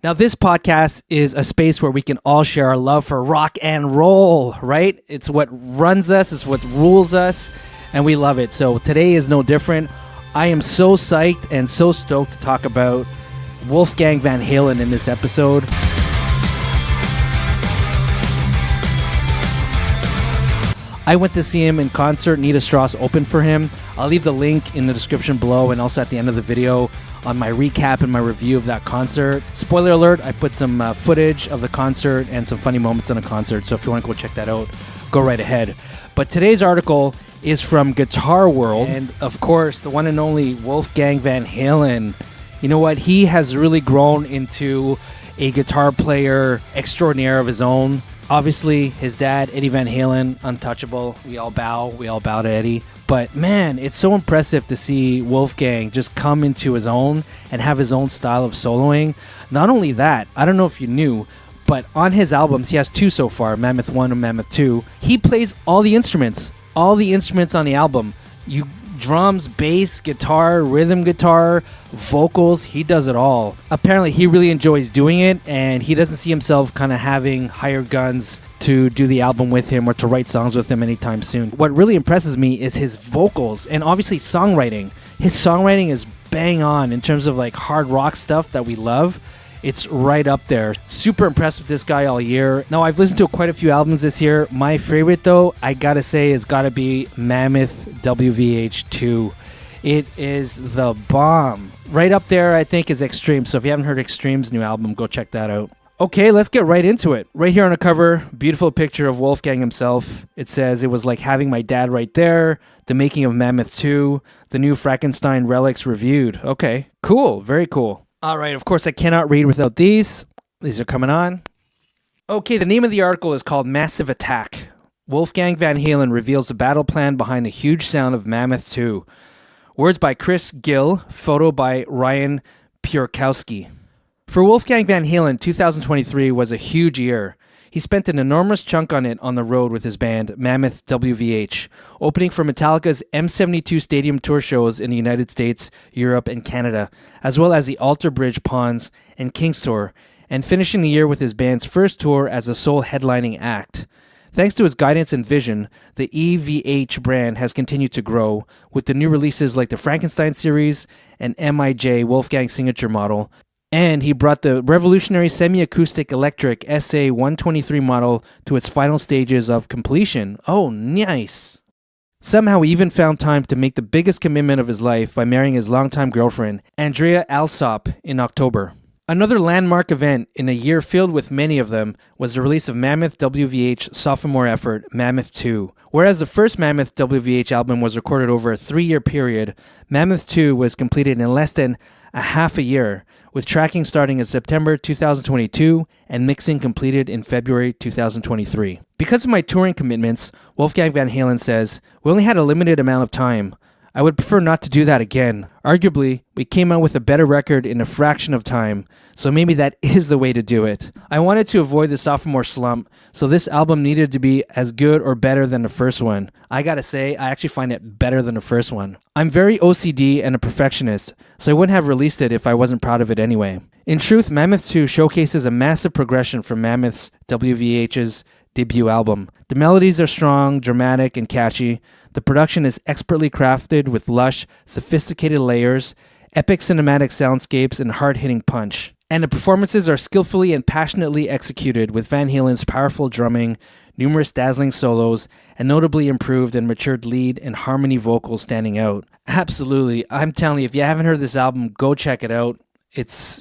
Now, this podcast is a space where we can all share our love for rock and roll, right? It's what runs us, it's what rules us, and we love it. So today is no different. I am so psyched and so stoked to talk about Wolfgang Van Halen in this episode. I went to see him in concert. Nita Strauss opened for him. I'll leave the link in the description below and also at the end of the video on my recap and my review of that concert. Spoiler alert, I put some footage of the concert and some funny moments in the concert, so if you want to go check that out, go right ahead. But today's article is from Guitar World, and of course, the one and only Wolfgang Van Halen. You know what? He has really grown into a guitar player extraordinaire of his own. Obviously, his dad, Eddie Van Halen, untouchable. We all bow to Eddie. But man, it's so impressive to see Wolfgang just come into his own and have his own style of soloing. Not only that, I don't know if you knew, but on his albums, he has two so far, Mammoth I and Mammoth II, he plays all the instruments on the album. Drums, bass, guitar, rhythm guitar, vocals, he does it all. Apparently, he really enjoys doing it, and he doesn't see himself kind of having hired guns to do the album with him or to write songs with him anytime soon. What really impresses me is his vocals and obviously songwriting. His songwriting is bang on in terms of like hard rock stuff that we love. It's right up there. Super impressed with this guy all year. Now, I've listened to quite a few albums this year. My favorite, though, I gotta say, has gotta be Mammoth WVH 2. It is the bomb. Right up there, I think, is Extreme. So if you haven't heard Extreme's new album, go check that out. Okay, let's get right into it. Right here on the cover, beautiful picture of Wolfgang himself. It says, "It was like having my dad right there. The making of Mammoth 2. The new Frankenstein relics reviewed." Okay, cool. Very cool. All right, of course, I cannot read without these. These are coming on. Okay, the name of the article is called Massive Attack. Wolfgang Van Halen reveals the battle plan behind the huge sound of Mammoth 2. Words by Chris Gill, photo by Ryan Purkowski. For Wolfgang Van Halen, 2023 was a huge year. He spent an enormous chunk on it on the road with his band, Mammoth WVH, opening for Metallica's M72 Stadium tour shows in the United States, Europe, and Canada, as well as the Alter Bridge Pawns and Kings Tour, and finishing the year with his band's first tour as a sole headlining act. Thanks to his guidance and vision, the EVH brand has continued to grow, with the new releases like the Frankenstein series and MIJ Wolfgang Signature model. And he brought the revolutionary semi-acoustic electric SA-123 model to its final stages of completion. Oh, nice. Somehow he even found time to make the biggest commitment of his life by marrying his longtime girlfriend, Andrea Alsop, in October. Another landmark event in a year filled with many of them was the release of Mammoth WVH sophomore effort, Mammoth II. Whereas the first Mammoth WVH album was recorded over a 3-year period, Mammoth II was completed in less than a half a year, with tracking starting in September 2022 and mixing completed in February 2023. Because of my touring commitments, Wolfgang Van Halen says, "We only had a limited amount of time. I would prefer not to do that again. Arguably, we came out with a better record in a fraction of time, so maybe that is the way to do it. I wanted to avoid the sophomore slump, so this album needed to be as good or better than the first one. I gotta say, I actually find it better than the first one. I'm very OCD and a perfectionist, so I wouldn't have released it if I wasn't proud of it anyway." In truth, Mammoth 2 showcases a massive progression from Mammoth's WVH's debut album. The melodies are strong, dramatic, and catchy. The production is expertly crafted with lush, sophisticated layers, epic cinematic soundscapes, and hard-hitting punch. And the performances are skillfully and passionately executed with Van Halen's powerful drumming, numerous dazzling solos, and notably improved and matured lead and harmony vocals standing out. Absolutely. I'm telling you, if you haven't heard this album, go check it out.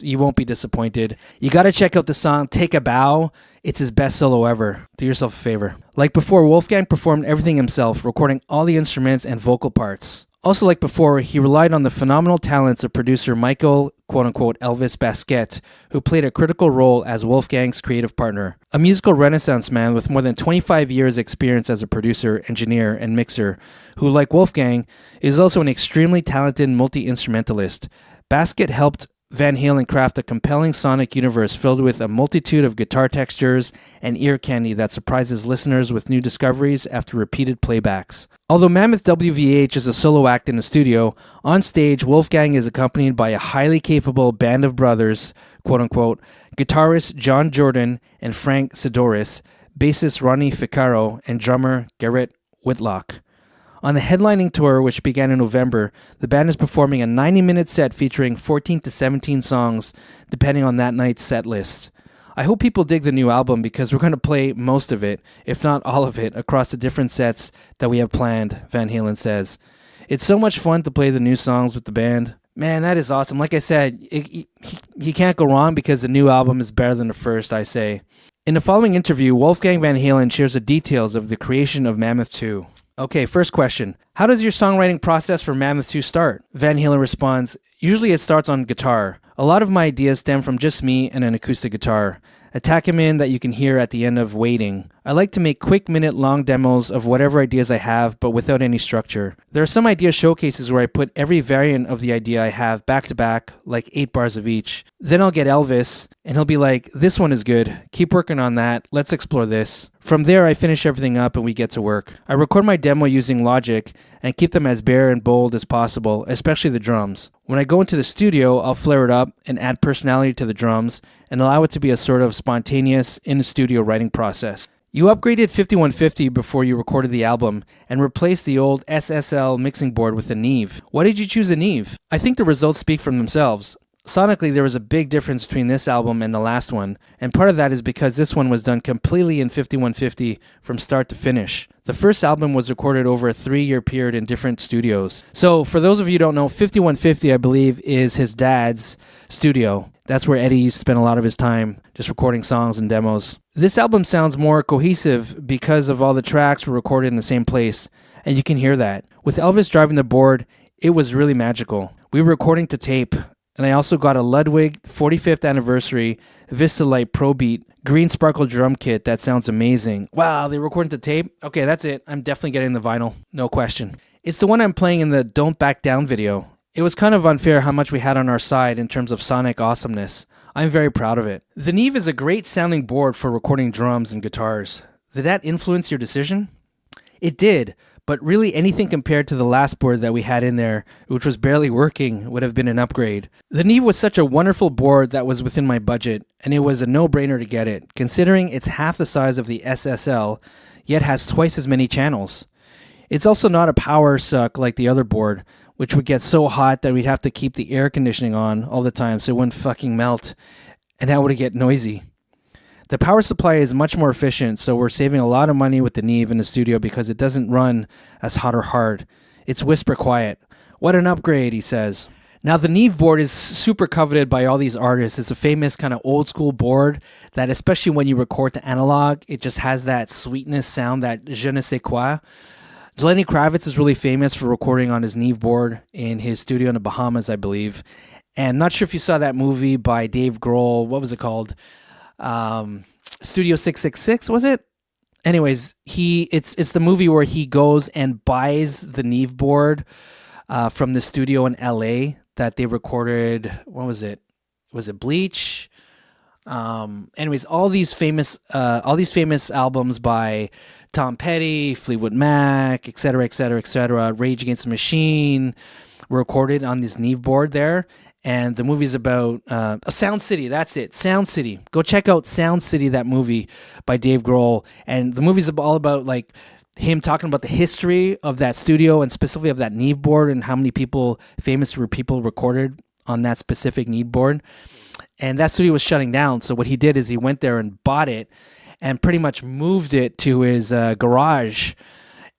You won't be disappointed. You gotta check out the song Take a Bow. It's his best solo ever. Do yourself a favor. Like before, Wolfgang performed everything himself, recording all the instruments and vocal parts. Also like before, he relied on the phenomenal talents of producer Michael, quote-unquote, Elvis Basset, who played a critical role as Wolfgang's creative partner. A musical renaissance man with more than 25 years experience as a producer, engineer, and mixer, who, like Wolfgang, is also an extremely talented multi-instrumentalist. Basket helped Van Halen craft a compelling sonic universe filled with a multitude of guitar textures and ear candy that surprises listeners with new discoveries after repeated playbacks. Although Mammoth WVH is a solo act in the studio, on stage Wolfgang is accompanied by a highly capable band of brothers quote unquote, guitarist John Jordan and Frank Sidoris, bassist Ronnie Ficarro, and drummer Garrett Whitlock. On the headlining tour, which began in November, the band is performing a 90-minute set featuring 14 to 17 songs, depending on that night's set list. I hope people dig the new album because we're going to play most of it, if not all of it, across the different sets that we have planned, Van Halen says. It's so much fun to play the new songs with the band. Man, that is awesome. Like I said, you can't go wrong because the new album is better than the first, I say. In the following interview, Wolfgang Van Halen shares the details of the creation of Mammoth II. Okay, first question. How does your songwriting process for Mammoth II start? Van Halen responds, usually it starts on guitar. A lot of my ideas stem from just me and an acoustic guitar. A tachymen that you can hear at the end of Waiting. I like to make quick minute-long demos of whatever ideas I have, but without any structure. There are some idea showcases where I put every variant of the idea I have back to back, like 8 bars of each. Then I'll get Elvis, and he'll be like, this one is good. Keep working on that. Let's explore this. From there, I finish everything up and we get to work. I record my demo using Logic and keep them as bare and bold as possible, especially the drums. When I go into the studio, I'll flare it up and add personality to the drums and allow it to be a sort of spontaneous in-the-studio writing process. You upgraded 5150 before you recorded the album and replaced the old SSL mixing board with a Neve. Why did you choose a Neve? I think the results speak for themselves. Sonically, there was a big difference between this album and the last one, and part of that is because this one was done completely in 5150 from start to finish. The first album was recorded over a 3-year period in different studios. So, for those of you who don't know, 5150, I believe, is his dad's studio. That's where Eddie used to spend a lot of his time just recording songs and demos. This album sounds more cohesive because of all the tracks were recorded in the same place, and you can hear that. With Elvis driving the board, it was really magical. We were recording to tape, and I also got a Ludwig 45th anniversary Vista Light Pro Beat green sparkle drum kit that sounds amazing. Wow, they recorded to tape? Okay, that's it. I'm definitely getting the vinyl. No question. It's the one I'm playing in the Don't Back Down video. It was kind of unfair how much we had on our side in terms of sonic awesomeness. I'm very proud of it. The Neve is a great sounding board for recording drums and guitars. Did that influence your decision? It did, but really anything compared to the last board that we had in there, which was barely working, would have been an upgrade. The Neve was such a wonderful board that was within my budget, and it was a no-brainer to get it, considering it's half the size of the SSL, yet has twice as many channels. It's also not a power suck like the other board, which would get so hot that we'd have to keep the air conditioning on all the time so it wouldn't fucking melt, and that would get noisy. The power supply is much more efficient, so we're saving a lot of money with the Neve in the studio because it doesn't run as hot or hard. It's whisper quiet. What an upgrade, he says. Now, the Neve board is super coveted by all these artists. It's a famous kind of old school board that, especially when you record to analog, it just has that sweetness sound, that je ne sais quoi. Lenny Kravitz is really famous for recording on his Neve board in his studio in the Bahamas, I believe. And not sure if you saw that movie by Dave Grohl. What was it called? Studio 666, was it? Anyways, it's the movie where he goes and buys the Neve board from the studio in LA that they recorded. What was it? Was it Bleach? Anyways, all these famous albums by Tom Petty, Fleetwood Mac, etc., etc., etc., Rage Against the Machine were recorded on this Neve board there. And the movie's about Sound City. That's it, Sound City. Go check out Sound City, that movie by Dave Grohl. And the movie's all about like him talking about the history of that studio and specifically of that Neve board and how many famous people recorded on that specific Neve board. And that studio was shutting down. So what he did is he went there and bought it and pretty much moved it to his garage.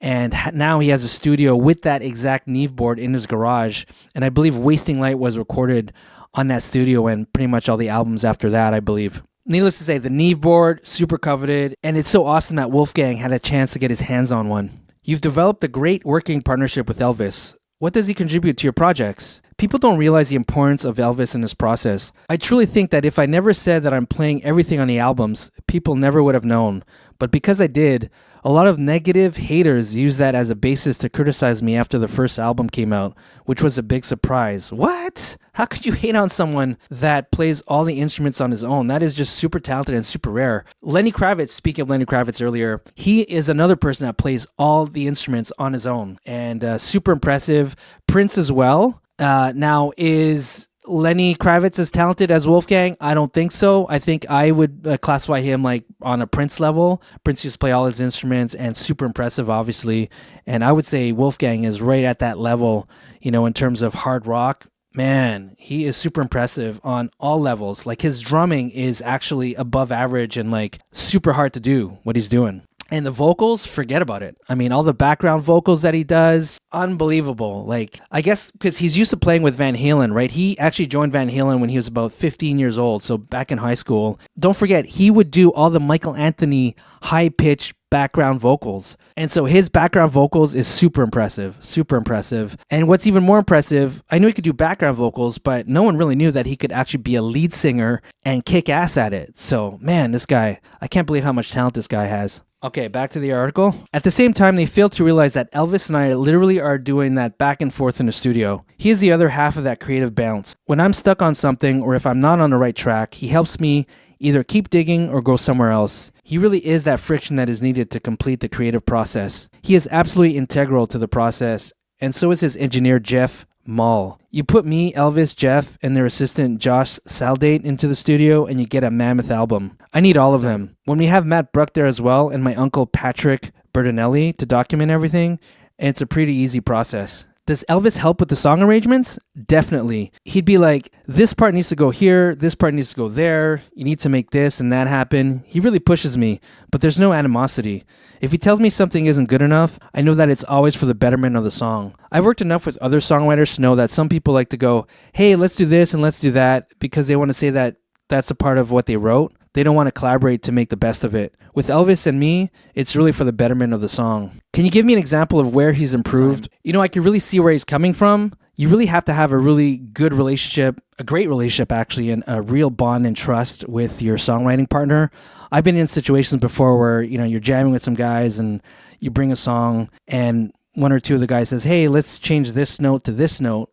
And now he has a studio with that exact Neve board in his garage. And I believe Wasting Light was recorded on that studio and pretty much all the albums after that, I believe. Needless to say, the Neve board, super coveted. And it's so awesome that Wolfgang had a chance to get his hands on one. You've developed a great working partnership with Elvis. What does he contribute to your projects? People don't realize the importance of Elvis in this process. I truly think that if I never said that I'm playing everything on the albums, people never would have known. But because I did, a lot of negative haters use that as a basis to criticize me after the first album came out, which was a big surprise. What? How could you hate on someone that plays all the instruments on his own? That is just super talented and super rare. Lenny Kravitz, speaking of Lenny Kravitz earlier, he is another person that plays all the instruments on his own and super impressive. Prince as well. Now is Lenny Kravitz as talented as Wolfgang? I don't think so. I think I would classify him like on a Prince level. Prince used to play all his instruments and super impressive, obviously. And I would say Wolfgang is right at that level, in terms of hard rock. Man, he is super impressive on all levels. Like his drumming is actually above average and like super hard to do what he's doing. And the vocals, forget about it. I mean, all the background vocals that he does, unbelievable. Like, I guess because he's used to playing with Van Halen, right? He actually joined Van Halen when he was about 15 years old, so back in high school. Don't forget, he would do all the Michael Anthony high-pitched background vocals. And so his background vocals is super impressive, super impressive. And what's even more impressive, I knew he could do background vocals, but no one really knew that he could actually be a lead singer and kick ass at it. So, man, this guy, I can't believe how much talent this guy has. Okay, back to the article. At the same time, they failed to realize that Elvis and I literally are doing that back and forth in the studio. He is the other half of that creative bounce. When I'm stuck on something or if I'm not on the right track, he helps me either keep digging or go somewhere else. He really is that friction that is needed to complete the creative process. He is absolutely integral to the process, and so is his engineer, Jeff Mall. You put me, Elvis, Jeff, and their assistant Josh Saldate into the studio and you get a mammoth album. I need all of them. When we have Matt Bruck there as well and my uncle Patrick Bertinelli to document everything, it's a pretty easy process. Does Elvis help with the song arrangements? Definitely. He'd be like, this part needs to go here, this part needs to go there, you need to make this and that happen. He really pushes me, but there's no animosity. If he tells me something isn't good enough, I know that it's always for the betterment of the song. I've worked enough with other songwriters to know that some people like to go, hey, let's do this and let's do that, because they want to say that that's a part of what they wrote. They don't want to collaborate to make the best of it. With Elvis and me, it's really for the betterment of the song. Can you give me an example of where he's improved? I can really see where he's coming from. You really have to have a really good relationship, a great relationship actually, and a real bond and trust with your songwriting partner. I've been in situations before where, you're jamming with some guys and you bring a song and one or two of the guys says, hey, let's change this note to this note.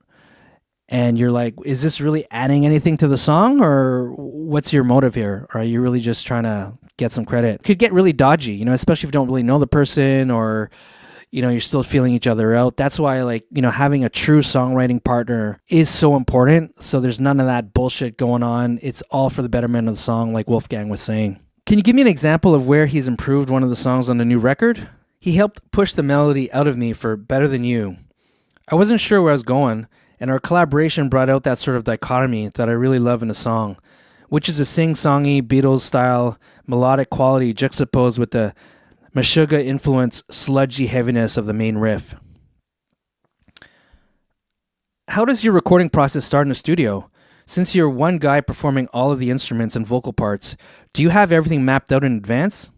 And you're like, is this really adding anything to the song, or what's your motive here? Or are you really just trying to get some credit? It could get really dodgy, especially if you don't really know the person or, you're still feeling each other out. That's why, having a true songwriting partner is so important. So there's none of that bullshit going on. It's all for the betterment of the song, like Wolfgang was saying. Can you give me an example of where he's improved one of the songs on the new record? He helped push the melody out of me for Better Than You. I wasn't sure where I was going, and our collaboration brought out that sort of dichotomy that I really love in a song, which is a sing-songy, Beatles-style melodic quality juxtaposed with the Meshuggah-influenced sludgy heaviness of the main riff. How does your recording process start in the studio? Since you're one guy performing all of the instruments and vocal parts, do you have everything mapped out in advance?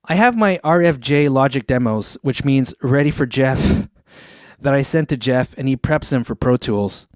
I have my RFJ Logic demos, which means ready for Jeff, that I sent to Jeff, and he preps them for Pro Tools.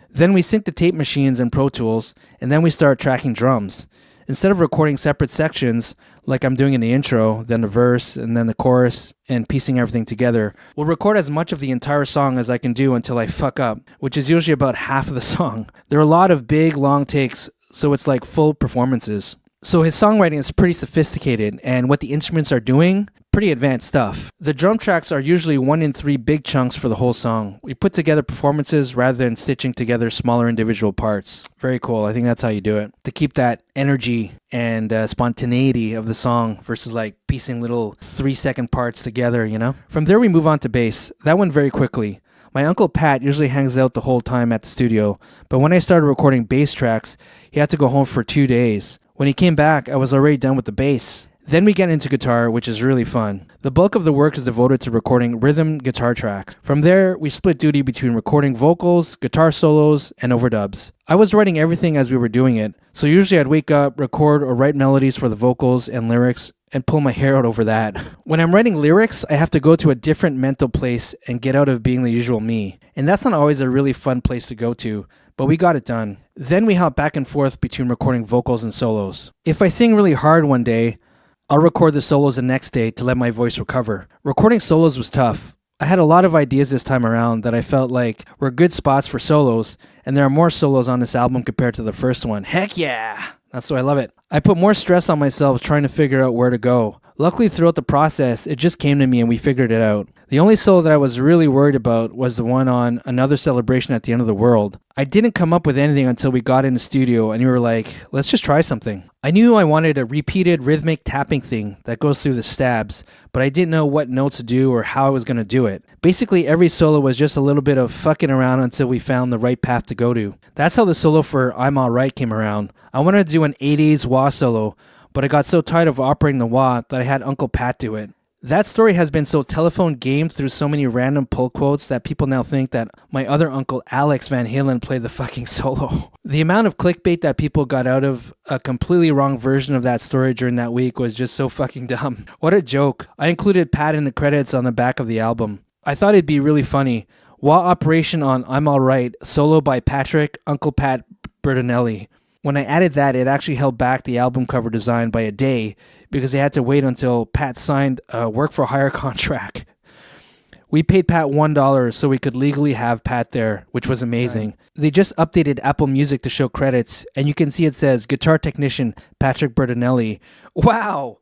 Then we sync the tape machines in Pro Tools, and then we start tracking drums. Instead of recording separate sections, like I'm doing in the intro, then the verse, and then the chorus, and piecing everything together, we'll record as much of the entire song as I can do until I fuck up, which is usually about half of the song. There are a lot of big, long takes, so it's like full performances. So his songwriting is pretty sophisticated, and what the instruments are doing, pretty advanced stuff. The drum tracks are usually 1 in 3 big chunks for the whole song. We put together performances rather than stitching together smaller individual parts. Very cool. I think that's how you do it. To keep that energy and spontaneity of the song versus like piecing little 3-second parts together, From there we move on to bass. That went very quickly. My uncle Pat usually hangs out the whole time at the studio, but when I started recording bass tracks, he had to go home for 2 days. When he came back, I was already done with the bass. Then we get into guitar, which is really fun. The bulk of the work is devoted to recording rhythm guitar tracks. From there, we split duty between recording vocals, guitar solos, and overdubs. I was writing everything as we were doing it, so usually I'd wake up, record or write melodies for the vocals and lyrics, and pull my hair out over that. When I'm writing lyrics, I have to go to a different mental place and get out of being the usual me. And that's not always a really fun place to go to, but we got it done. Then we hop back and forth between recording vocals and solos. If I sing really hard one day, I'll record the solos the next day to let my voice recover. Recording solos was tough. I had a lot of ideas this time around that I felt like were good spots for solos, and there are more solos on this album compared to the first one. Heck yeah! That's why I love it. I put more stress on myself trying to figure out where to go. Luckily, throughout the process, it just came to me and we figured it out. The only solo that I was really worried about was the one on Another Celebration at the End of the World. I didn't come up with anything until we got in the studio and we were like, let's just try something. I knew I wanted a repeated rhythmic tapping thing that goes through the stabs, but I didn't know what notes to do or how I was going to do it. Basically, every solo was just a little bit of fucking around until we found the right path to go to. That's how the solo for I'm Alright came around. I wanted to do an 80s wah solo, but I got so tired of operating the wah that I had Uncle Pat do it. That story has been so telephone gamed through so many random pull quotes that people now think that my other uncle Alex Van Halen played the fucking solo. The amount of clickbait that people got out of a completely wrong version of that story during that week was just so fucking dumb. What a joke. I included Pat in the credits on the back of the album. I thought it'd be really funny. Wah operation on I'm Alright, solo by Patrick Uncle Pat Bertinelli. When I added that, it actually held back the album cover design by a day because they had to wait until Pat signed a work-for-hire contract. We paid Pat $1 so we could legally have Pat there, which was amazing. Right. They just updated Apple Music to show credits, and you can see it says Guitar Technician Patrick Bertinelli. Wow!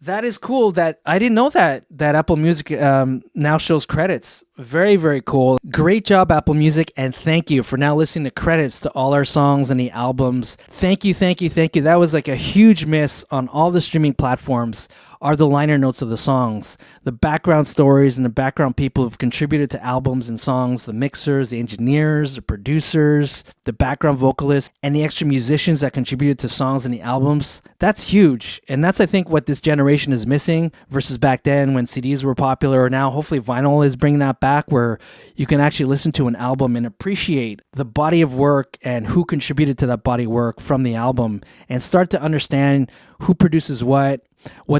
That is cool. That I didn't know that Apple Music now shows credits. Very, very cool. Great job, Apple Music, and thank you for now listening to credits to all our songs and the albums. Thank you, thank you, thank you. That was like a huge miss on all the streaming platforms. Are the liner notes of the songs, the background stories and the background people who've contributed to albums and songs, the mixers, the engineers, the producers, the background vocalists, and the extra musicians that contributed to songs and the albums. That's huge. And that's, I think, what this generation is missing versus back then when CDs were popular, or now hopefully vinyl is bringing that back where you can actually listen to an album and appreciate the body of work and who contributed to that body of work from the album and start to understand who produces what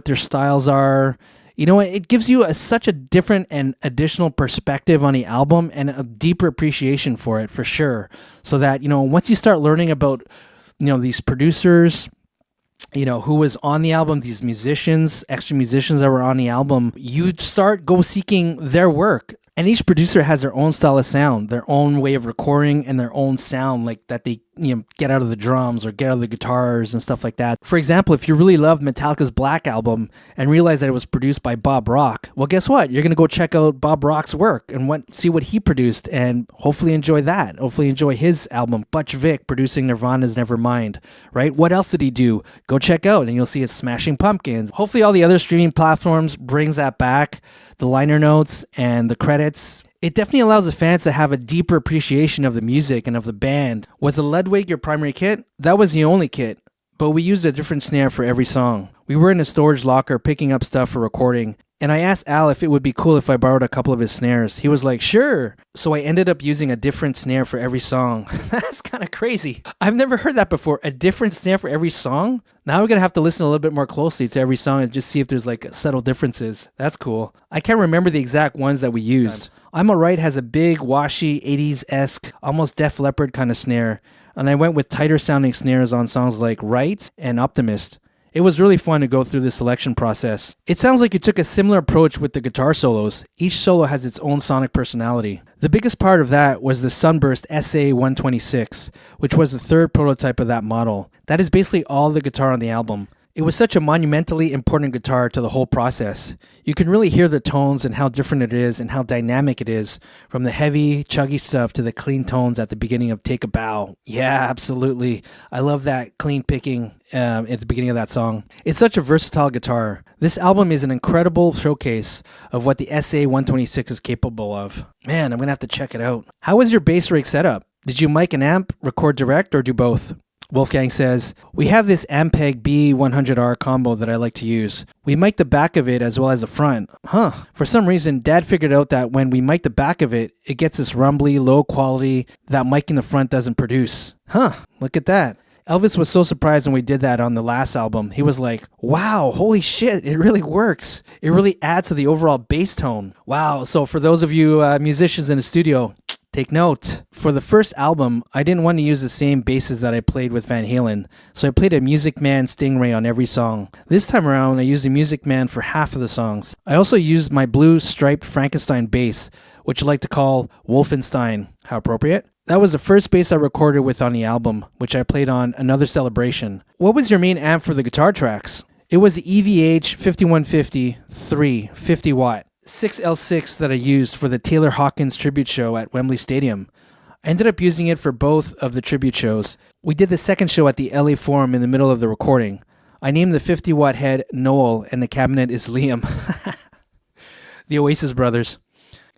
their styles are. You know, it gives you such a different and additional perspective on the album and a deeper appreciation for it, for sure. So that, you know, once you start learning about, you know, these producers, you know, who was on the album, these musicians, extra musicians that were on the album, you start go seeking their work. And each producer has their own style of sound, their own way of recording, and their own sound, like that they, you know, get out of the drums or get out of the guitars and stuff like that. For example, if you really loved Metallica's Black Album and realized that it was produced by Bob Rock, well, guess what? You're going to go check out Bob Rock's work and see what he produced and hopefully enjoy that. Hopefully enjoy his album, Butch Vig producing Nirvana's Nevermind, right? What else did he do? Go check out and you'll see it's Smashing Pumpkins. Hopefully all the other streaming platforms brings that back, the liner notes and the credits. It definitely allows the fans to have a deeper appreciation of the music and of the band. Was the Ludwig your primary kit? That was the only kit, but we used a different snare for every song. We were in a storage locker picking up stuff for recording, and I asked Al if it would be cool if I borrowed a couple of his snares. He was like, sure. So I ended up using a different snare for every song. That's kind of crazy. I've never heard that before. A different snare for every song? Now we're going to have to listen a little bit more closely to every song and just see if there's like subtle differences. That's cool. I can't remember the exact ones that we used. I'm Alright has a big, washy, 80s-esque, almost Def Leppard kind of snare. And I went with tighter sounding snares on songs like Right and Optimist. It was really fun to go through the selection process. It sounds like you took a similar approach with the guitar solos. Each solo has its own sonic personality. The biggest part of that was the Sunburst SA-126, which was the third prototype of that model. That is basically all the guitar on the album. It was such a monumentally important guitar to the whole process. You can really hear the tones and how different it is and how dynamic it is, from the heavy, chuggy stuff to the clean tones at the beginning of Take a Bow. Yeah, absolutely. I love that clean picking at the beginning of that song. It's such a versatile guitar. This album is an incredible showcase of what the SA-126 is capable of. Man, I'm going to have to check it out. How was your bass rig setup? Did you mic and amp, record direct, or do both? Wolfgang says, we have this Ampeg B100R combo that I like to use. We mic the back of it as well as the front. For some reason, Dad figured out that when we mic the back of it, it gets this rumbly, low quality that mic in the front doesn't produce. Look at that. Elvis was so surprised when we did that on the last album. He was like, wow, holy shit, it really works. It really adds to the overall bass tone. Wow, so for those of you musicians in the studio, take note. For the first album, I didn't want to use the same basses that I played with Van Halen, so I played a Music Man Stingray on every song. This time around, I used a Music Man for half of the songs. I also used my blue striped Frankenstein bass, which I like to call Wolfenstein. How appropriate. That was the first bass I recorded with on the album, which I played on Another Celebration. What was your main amp for the guitar tracks? It was the EVH 5150-3 50 watt 6L6 that I used for the Taylor Hawkins tribute show at Wembley Stadium. I ended up using it for both of the tribute shows. We did the second show at the LA Forum in the middle of the recording. I named the 50 watt head Noel and the cabinet is Liam. The Oasis brothers.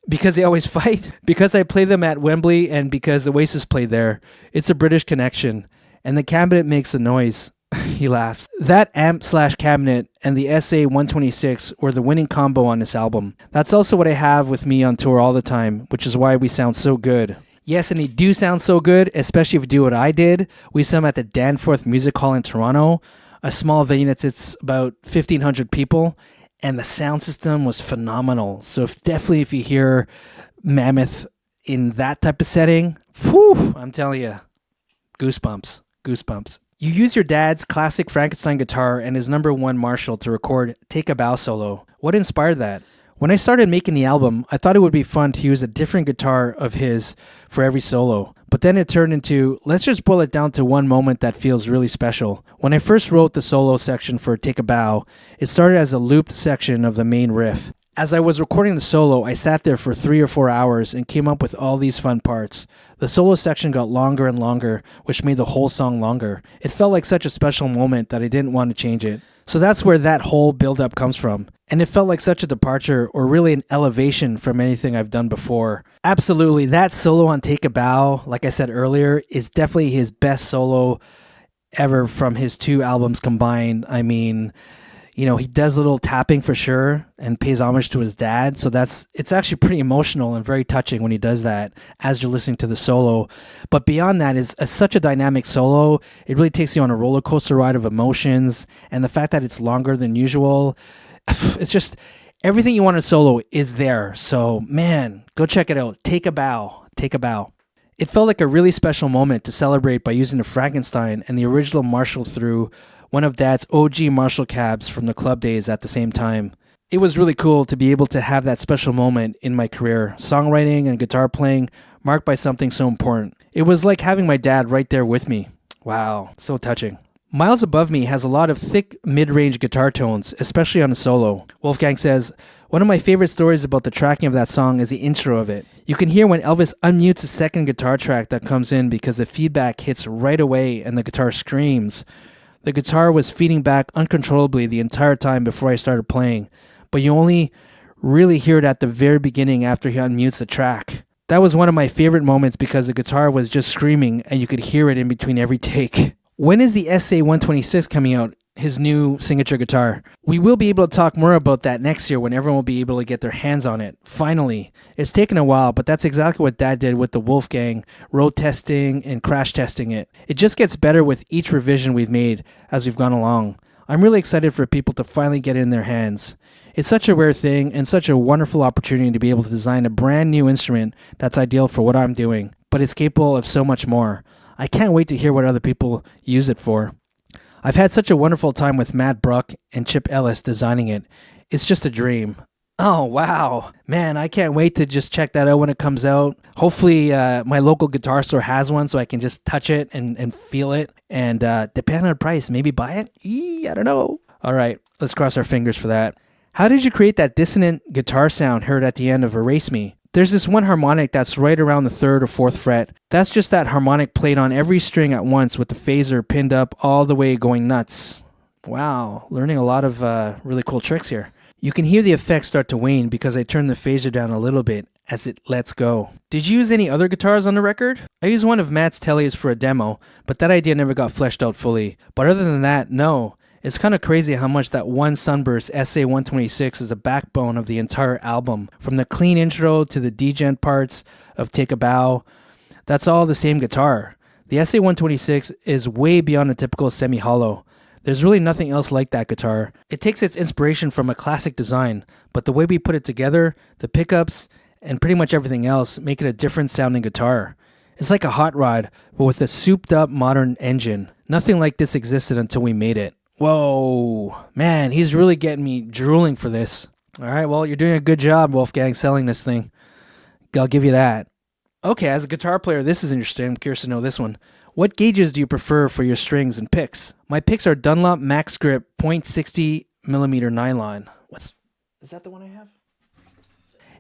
Because they always fight. Because I play them at Wembley and because Oasis played there. It's a British connection. And the cabinet makes the noise. He laughs. That amp/cabinet and the SA-126 were the winning combo on this album. That's also what I have with me on tour all the time, which is why we sound so good. Yes, and they do sound so good, especially if you do what I did. We saw them at the Danforth Music Hall in Toronto, a small venue that sits about 1,500 people, and the sound system was phenomenal. So definitely if you hear Mammoth in that type of setting, whew, I'm telling you, goosebumps. You use your dad's classic Frankenstein guitar and his #1 Marshall to record Take a Bow solo. What inspired that? When I started making the album, I thought it would be fun to use a different guitar of his for every solo. But then it turned into, let's just boil it down to one moment that feels really special. When I first wrote the solo section for Take a Bow, it started as a looped section of the main riff. As I was recording the solo, I sat there for 3 or 4 hours and came up with all these fun parts. The solo section got longer and longer, which made the whole song longer. It felt like such a special moment that I didn't want to change it. So that's where that whole build-up comes from. And it felt like such a departure, or really an elevation from anything I've done before. Absolutely, that solo on Take a Bow, like I said earlier, is definitely his best solo ever from his 2 albums combined. I mean, you know, he does a little tapping for sure and pays homage to his dad. So it's actually pretty emotional and very touching when he does that as you're listening to the solo. But beyond that is such a dynamic solo. It really takes you on a roller coaster ride of emotions. And the fact that it's longer than usual, it's just everything you want in a solo is there. So man, go check it out. Take a Bow. It felt like a really special moment to celebrate by using the Frankenstein and the original Marshall through one of Dad's OG Marshall cabs from the club days at the same time. It was really cool to be able to have that special moment in my career, songwriting and guitar playing marked by something so important. It was like having my dad right there with me. Wow, so touching. Miles Above Me has a lot of thick mid-range guitar tones, especially on a solo. Wolfgang says, one of my favorite stories about the tracking of that song is the intro of it. You can hear when Elvis unmutes the second guitar track that comes in because the feedback hits right away and the guitar screams. The guitar was feeding back uncontrollably the entire time before I started playing, but you only really hear it at the very beginning after he unmutes the track. That was one of my favorite moments because the guitar was just screaming and you could hear it in between every take. When is the SA-126 coming out? His new signature guitar. We will be able to talk more about that next year when everyone will be able to get their hands on it. Finally. It's taken a while, but that's exactly what Dad did with the Wolfgang, road testing and crash testing it. It just gets better with each revision we've made as we've gone along. I'm really excited for people to finally get it in their hands. It's such a rare thing and such a wonderful opportunity to be able to design a brand new instrument that's ideal for what I'm doing, but it's capable of so much more. I can't wait to hear what other people use it for. I've had such a wonderful time with Matt Bruck and Chip Ellis designing it. It's just a dream. Oh, wow. Man, I can't wait to just check that out when it comes out. Hopefully, my local guitar store has one so I can just touch it and feel it. And depending on the price, maybe buy it? I don't know. All right, let's cross our fingers for that. How did you create that dissonant guitar sound heard at the end of Erase Me? There's this one harmonic that's right around the 3rd or 4th fret. That's just that harmonic played on every string at once with the phaser pinned up all the way going nuts. Wow, learning a lot of really cool tricks here. You can hear the effects start to wane because I turned the phaser down a little bit as it lets go. Did you use any other guitars on the record? I used one of Matt's Tellies for a demo, but that idea never got fleshed out fully. But other than that, no. It's kind of crazy how much that one Sunburst SA-126 is a backbone of the entire album. From the clean intro to the degen parts of Take a Bow, that's all the same guitar. The SA-126 is way beyond a typical semi-hollow. There's really nothing else like that guitar. It takes its inspiration from a classic design, but the way we put it together, the pickups, and pretty much everything else make it a different sounding guitar. It's like a hot rod, but with a souped up modern engine. Nothing like this existed until we made it. Whoa, man, he's really getting me drooling for this. All right, well, you're doing a good job, Wolfgang, selling this thing. I'll give you that. Okay, as a guitar player, this is interesting. I'm curious to know this one. What gauges do you prefer for your strings and picks? My picks are Dunlop Max Grip .60mm nylon. Is that the one I have?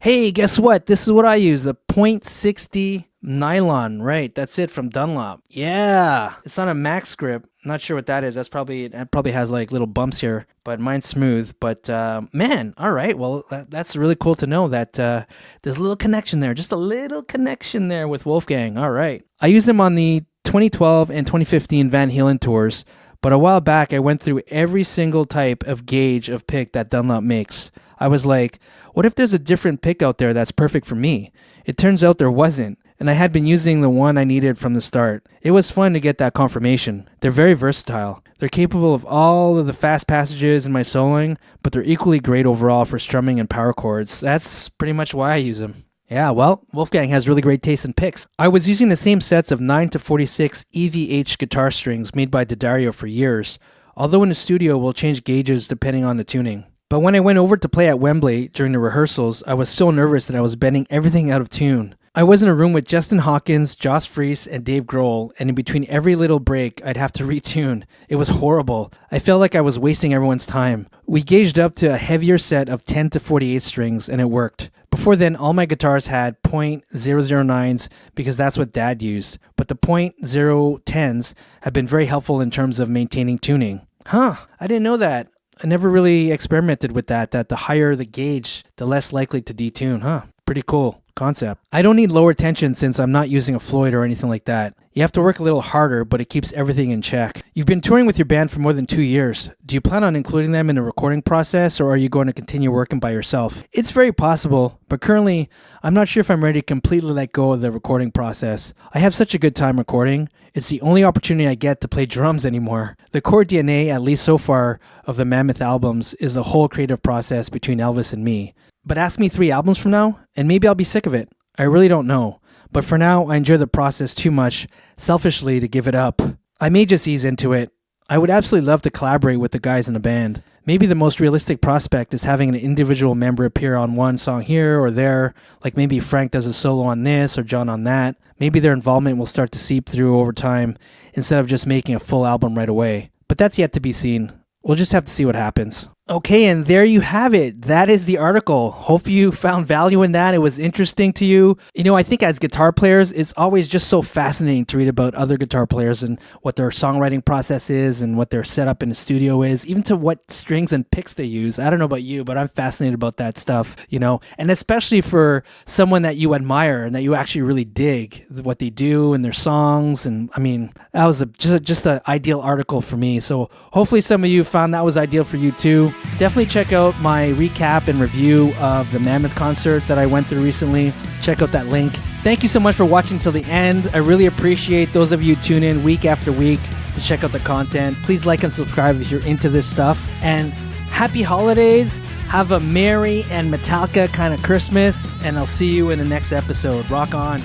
Hey, guess what? This is what I use, the .60 nylon. Right, that's it, from Dunlop. Yeah, it's not a max grip. Not sure what that is. It probably has like little bumps here, but mine's smooth. But man, all right. Well, that's really cool to know that there's a little connection there, just a little connection there with Wolfgang. All right. I used them on the 2012 and 2015 Van Halen tours, but a while back I went through every single type of gauge of pick that Dunlop makes. I was like, what if there's a different pick out there that's perfect for me? It turns out there wasn't, and I had been using the one I needed from the start. It was fun to get that confirmation. They're very versatile. They're capable of all of the fast passages in my soloing, but they're equally great overall for strumming and power chords. That's pretty much why I use them. Yeah, well, Wolfgang has really great taste in picks. I was using the same sets of 9 to 46 EVH guitar strings made by D'Addario for years, although in the studio we'll change gauges depending on the tuning. But when I went over to play at Wembley during the rehearsals, I was so nervous that I was bending everything out of tune. I was in a room with Justin Hawkins, Joss Freese, and Dave Grohl, and in between every little break, I'd have to retune. It was horrible. I felt like I was wasting everyone's time. We gauged up to a heavier set of 10 to 48 strings, and it worked. Before then, all my guitars had .009s because that's what Dad used, but the .010s have been very helpful in terms of maintaining tuning. Huh, I didn't know that. I never really experimented with that the higher the gauge, the less likely to detune. Huh, pretty cool concept. I don't need lower tension since I'm not using a Floyd or anything like that. You have to work a little harder, but it keeps everything in check. You've been touring with your band for more than 2 years. Do you plan on including them in the recording process, or are you going to continue working by yourself? It's very possible, but currently, I'm not sure if I'm ready to completely let go of the recording process. I have such a good time recording. It's the only opportunity I get to play drums anymore. The core DNA, at least so far, of the Mammoth albums is the whole creative process between Elvis and me. But ask me 3 albums from now, and maybe I'll be sick of it. I really don't know. But for now, I enjoy the process too much, selfishly, to give it up. I may just ease into it. I would absolutely love to collaborate with the guys in the band. Maybe the most realistic prospect is having an individual member appear on one song here or there, like maybe Frank does a solo on this or John on that. Maybe their involvement will start to seep through over time instead of just making a full album right away. But that's yet to be seen. We'll just have to see what happens. Okay, and there you have it. That is the article. Hope you found value in that. It was interesting to you. You know, I think as guitar players, it's always just so fascinating to read about other guitar players and what their songwriting process is and what their setup in the studio is, even to what strings and picks they use. I don't know about you, but I'm fascinated about that stuff, you know, and especially for someone that you admire and that you actually really dig what they do and their songs. And I mean, that was just an ideal article for me. So hopefully some of you found that was ideal for you too. Definitely check out my recap and review of the Mammoth concert that I went through recently. Check out that link. Thank you so much for watching till the end. I really appreciate those of you who tune in week after week to check out the content. Please like and subscribe if you're into this stuff. And happy holidays. Have a merry and Metallica kind of Christmas. And I'll see you in the next episode. Rock on.